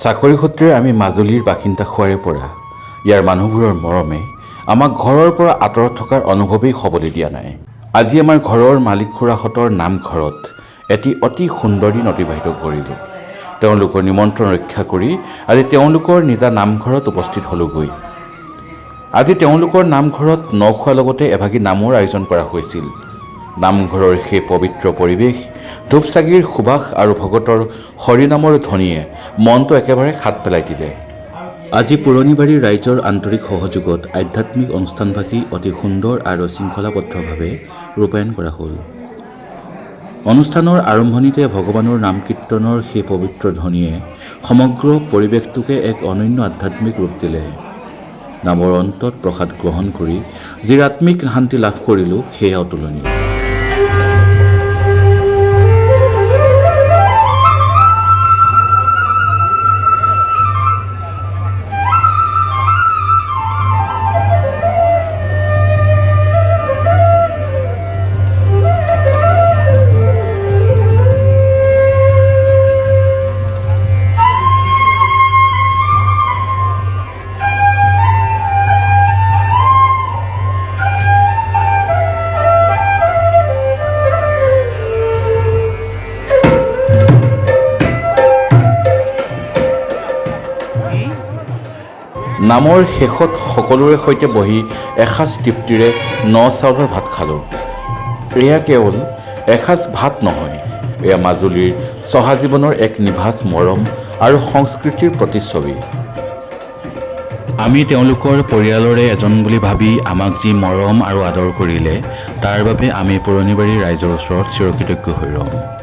চাকৰি সূত্ৰে আমি মাজুলীৰ বাসিন্দা হোৱাৰে পৰা ইয়াৰ মানুহবোৰৰ মৰমে আমাক ঘৰৰ পৰা আঁতৰত থকাৰ অনুভৱেই হ'বলৈ দিয়া নাই। আজি আমাৰ ঘৰৰ মালিক খুৰাহঁতৰ নামঘৰত এটি অতি সুন্দৰ দিন অতিবাহিত কৰিলোঁ। তেওঁলোকৰ নিমন্ত্ৰণ ৰক্ষা কৰি আজি তেওঁলোকৰ নিজা নামঘৰত উপস্থিত হ'লোগৈ। আজি তেওঁলোকৰ নামঘৰত ন খোৱাৰ লগতে এভাগি নামৰ আয়োজন কৰা হৈছিল। নামঘৰৰ সেই পবিত্ৰ পৰিৱেশ, ধূপ চাগিৰ সুবাস আৰু ভকতৰ হৰিনামৰ ধ্বনিয়ে মনটো একেবাৰে সাত পেলাই দিলে। আজি পুৰণিবাৰীৰ ৰাইজৰ আন্তৰিক সহযোগত আধ্যাত্মিক অনুষ্ঠানভাগি অতি সুন্দৰ আৰু শৃংখলাবদ্ধভাৱে ৰূপায়ণ কৰা হ'ল। অনুষ্ঠানৰ আৰম্ভণিতে ভগৱানৰ নাম কীৰ্তনৰ সেই পবিত্ৰ ধ্বনিয়ে সমগ্ৰ পৰিৱেশটোকে এক অনন্য আধ্যাত্মিক ৰূপ দিলে। নামৰ অন্তত প্ৰসাদ গ্ৰহণ কৰি যি আত্মিক শান্তি লাভ কৰিলোঁ সেয়া অতুলনীয়। নামৰ শেষত সকলোৰে সৈতে বহি এসাঁজ তৃপ্তিৰে ন চাউলৰ ভাত খালোঁ। এয়া কেৱল এসাঁজ ভাত নহয়, এয়া মাজুলীৰ চহা জীৱনৰ এক নিভাঁজ মৰম আৰু সংস্কৃতিৰ প্ৰতিচ্ছবি। আমি তেওঁলোকৰ পৰিয়ালৰে এজন বুলি ভাবি আমাক যি মৰম আৰু আদৰ কৰিলে তাৰ বাবে আমি পুৰণিবাৰীৰ ৰাইজৰ ওচৰত চিৰকৃতজ্ঞ হৈ ৰ'ম।